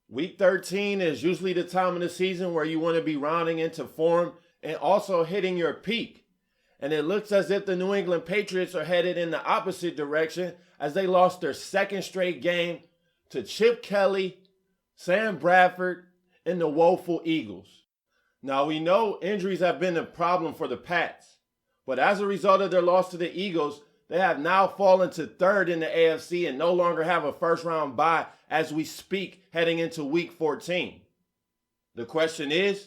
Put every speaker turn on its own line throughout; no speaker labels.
Week 13 is usually the time of the season where you want to be rounding into form and also hitting your peak. And it looks as if the New England Patriots are headed in the opposite direction as they lost their second straight game to Chip Kelly, Sam Bradford, and the woeful Eagles. Now we know injuries have been a problem for the Pats, but as a result of their loss to the Eagles, they have now fallen to third in the AFC and no longer have a first round bye as we speak heading into week 14. The question is,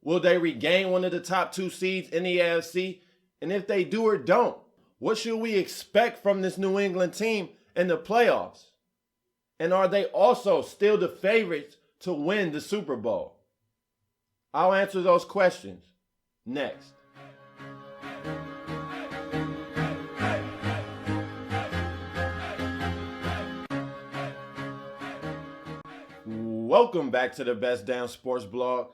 will they regain one of the top two seeds in the AFC? And if they do or don't, what should we expect from this New England team in the playoffs? And are they also still the favorites to win the Super Bowl? I'll answer those questions next. Welcome back to the Best Damn Sports Blog.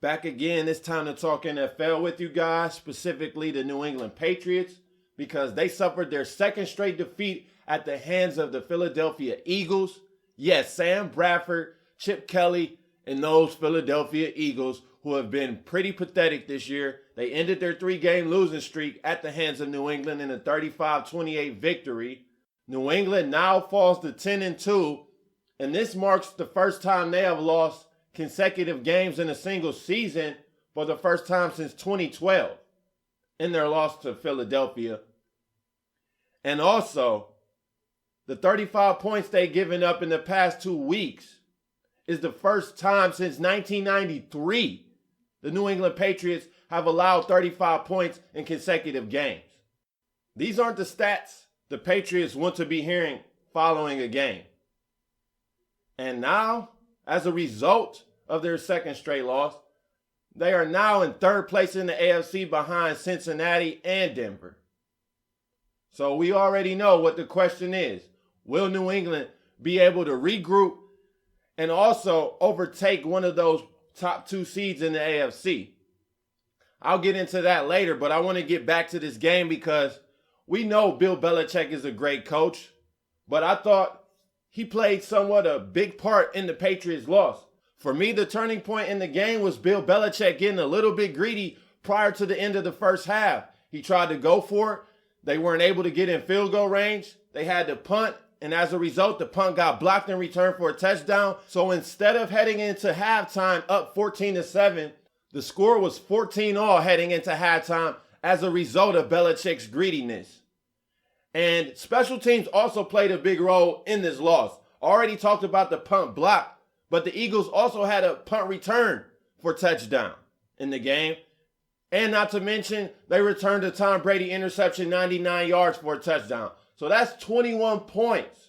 Back again, it's time to talk NFL with you guys, specifically the New England Patriots, because they suffered their second straight defeat at the hands of the Philadelphia Eagles. Yes, Sam Bradford, Chip Kelly, and those Philadelphia Eagles who have been pretty pathetic this year. They ended their three-game losing streak at the hands of New England in a 35-28 victory. New England now falls to 10-2, and this marks the first time they have lost consecutive games in a single season for the first time since 2012 in their loss to Philadelphia. And also, the 35 points they've given up in the past 2 weeks is the first time since 1993 the New England Patriots have allowed 35 points in consecutive games. These aren't the stats the Patriots want to be hearing following a game. And now, as a result of their second straight loss, they are now in third place in the AFC behind Cincinnati and Denver. So we already know what the question is. Will New England be able to regroup and also overtake one of those top two seeds in the AFC? I'll get into that later, but I want to get back to this game because we know Bill Belichick is a great coach, but I thought he played somewhat a big part in the Patriots' loss. For me, the turning point in the game was Bill Belichick getting a little bit greedy prior to the end of the first half. He tried to go for it. They weren't able to get in field goal range. They had to punt, and as a result, the punt got blocked in return for a touchdown. So instead of heading into halftime up 14-7, the score was 14-all heading into halftime as a result of Belichick's greediness. And special teams also played a big role in this loss. Already talked about the punt block, but the Eagles also had a punt return for touchdown in the game. And not to mention, they returned a Tom Brady interception 99 yards for a touchdown. So that's 21 points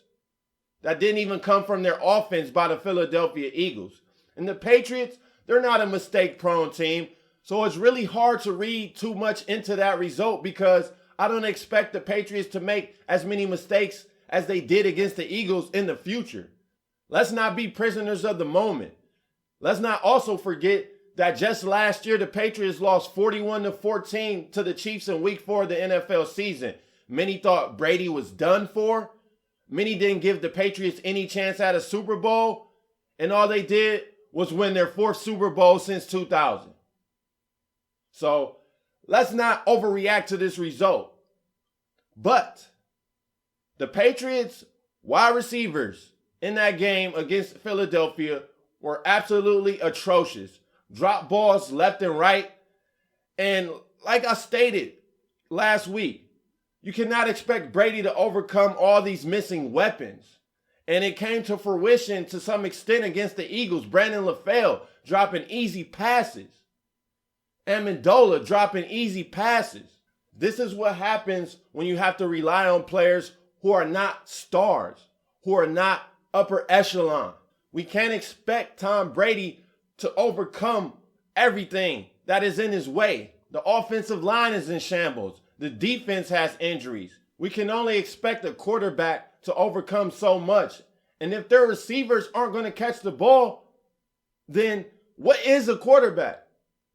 that didn't even come from their offense by the Philadelphia Eagles. And the Patriots, they're not a mistake-prone team. So it's really hard to read too much into that result because I don't expect the Patriots to make as many mistakes as they did against the Eagles in the future. Let's not be prisoners of the moment. Let's not also forget that just last year, the Patriots lost 41-14 to the Chiefs in week 4 of the NFL season. Many thought Brady was done for. Many didn't give the Patriots any chance at a Super Bowl. And all they did was win their fourth Super Bowl since 2000. So let's not overreact to this result. But the Patriots wide receivers in that game against Philadelphia were absolutely atrocious. Drop balls left and right. And like I stated last week, you cannot expect Brady to overcome all these missing weapons. And it came to fruition to some extent against the Eagles. Brandon LaFell dropping easy passes. Amendola dropping easy passes. This is what happens when you have to rely on players who are not stars, who are not upper echelon. We can't expect Tom Brady to overcome everything that is in his way. The offensive line is in shambles. The defense has injuries. We can only expect a quarterback to overcome so much. And if their receivers aren't going to catch the ball, then what is a quarterback?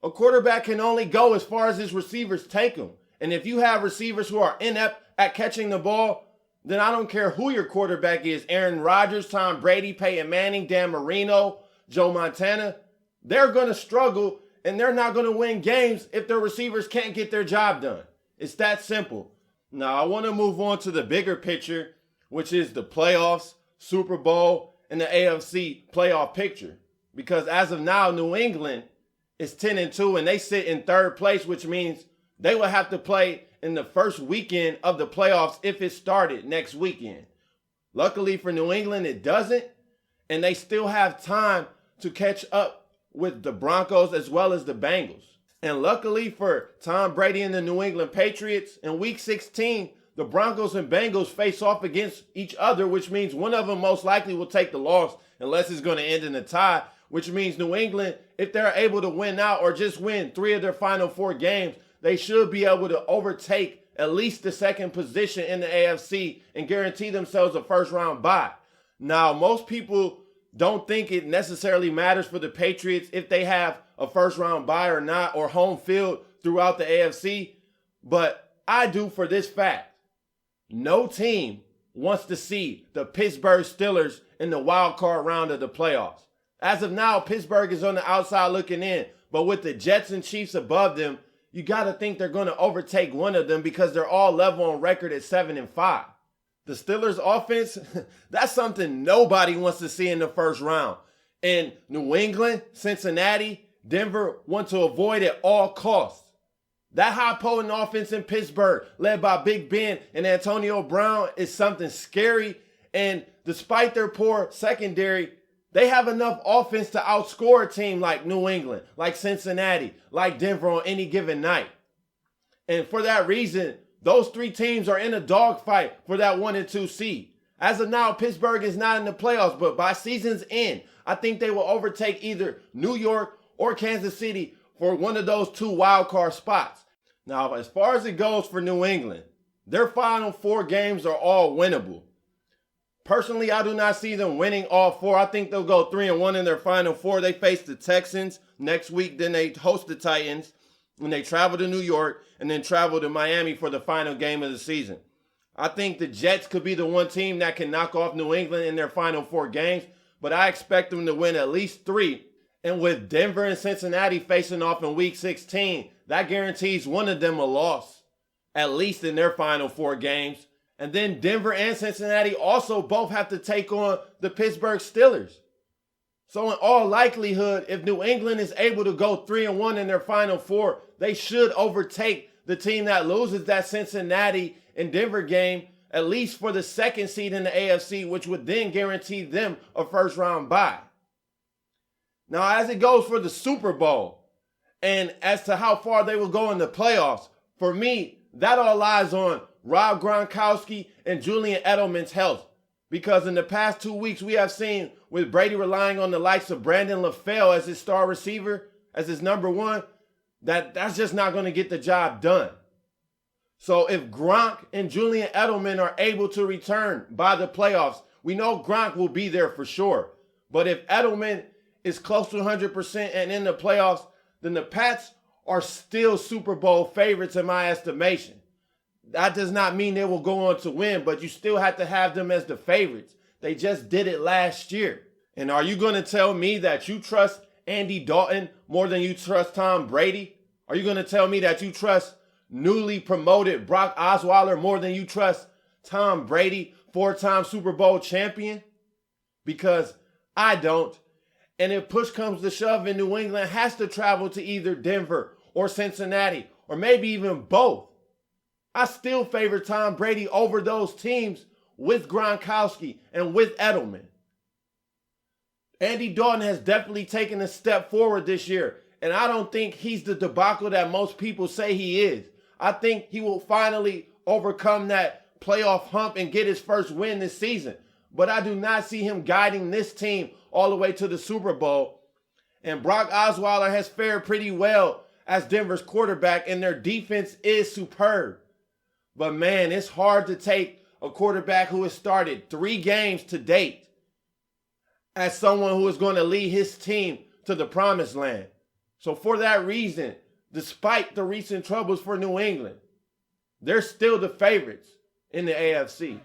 A quarterback can only go as far as his receivers take him. And if you have receivers who are inept at catching the ball, then I don't care who your quarterback is. Aaron Rodgers, Tom Brady, Peyton Manning, Dan Marino, Joe Montana, they're going to struggle and they're not going to win games if their receivers can't get their job done. It's that simple. Now, I want to move on to the bigger picture, which is the playoffs, Super Bowl, and the AFC playoff picture. Because as of now, New England is 10-2 and they sit in third place, which means they will have to play in the first weekend of the playoffs if it started next weekend. Luckily for New England, it doesn't, and they still have time to catch up with the Broncos as well as the Bengals. And luckily for Tom Brady and the New England Patriots, in Week 16, the Broncos and Bengals face off against each other, which means one of them most likely will take the loss unless it's going to end in a tie, which means New England, if they're able to win out or just win 3 of their final 4 games, they should be able to overtake at least the second position in the AFC and guarantee themselves a first-round bye. Now, most people don't think it necessarily matters for the Patriots if they have a first-round bye or not, or home field throughout the AFC, but I do for this fact. No team wants to see the Pittsburgh Steelers in the wild card round of the playoffs. As of now, Pittsburgh is on the outside looking in, but with the Jets and Chiefs above them, you got to think they're going to overtake one of them because they're all level on record at 7-5. The Steelers offense, that's something nobody wants to see in the first round. And New England, Cincinnati, Denver want to avoid at all costs. That high-potent offense in Pittsburgh, led by Big Ben and Antonio Brown, is something scary. And despite their poor secondary, they have enough offense to outscore a team like New England, like Cincinnati, like Denver on any given night. And for that reason, those 3 teams are in a dogfight for that 1 and 2 seed. As of now, Pittsburgh is not in the playoffs, but by season's end, I think they will overtake either New York or Kansas City for one of those 2 wild card spots. Now, as far as it goes for New England, their final 4 games are all winnable. Personally, I do not see them winning all 4. I think they'll go 3-1 in their final 4. They face the Texans next week, then they host the Titans, and they travel to New York, and then travel to Miami for the final game of the season. I think the Jets could be the one team that can knock off New England in their final 4 games, but I expect them to win at least 3. And with Denver and Cincinnati facing off in Week 16, that guarantees one of them a loss, at least in their final 4 games. And then Denver and Cincinnati also both have to take on the Pittsburgh Steelers. So in all likelihood, if New England is able to go 3-1 in their final 4, they should overtake the team that loses that Cincinnati and Denver game, at least for the 2nd seed in the AFC, which would then guarantee them a first-round bye. Now, as it goes for the Super Bowl, and as to how far they will go in the playoffs, for me, that all lies on Rob Gronkowski and Julian Edelman's health. Because in the past 2 weeks, we have seen with Brady relying on the likes of Brandon LaFell as his star receiver, as his number 1, that's just not going to get the job done. So if Gronk and Julian Edelman are able to return by the playoffs, we know Gronk will be there for sure. But if Edelman is close to 100% and in the playoffs, then the Pats are still Super Bowl favorites in my estimation. That does not mean they will go on to win, but you still have to have them as the favorites. They just did it last year. And are you going to tell me that you trust Andy Dalton more than you trust Tom Brady? Are you going to tell me that you trust newly promoted Brock Osweiler more than you trust Tom Brady, 4-time Super Bowl champion? Because I don't. And if push comes to shove and New England has to travel to either Denver or Cincinnati, or maybe even both, I still favor Tom Brady over those teams with Gronkowski and with Edelman. Andy Dalton has definitely taken a step forward this year, and I don't think he's the debacle that most people say he is. I think he will finally overcome that playoff hump and get his first win this season. But I do not see him guiding this team all the way to the Super Bowl. And Brock Osweiler has fared pretty well as Denver's quarterback, and their defense is superb. But man, it's hard to take a quarterback who has started 3 games to date as someone who is going to lead his team to the promised land. So for that reason, despite the recent troubles for New England, they're still the favorites in the AFC.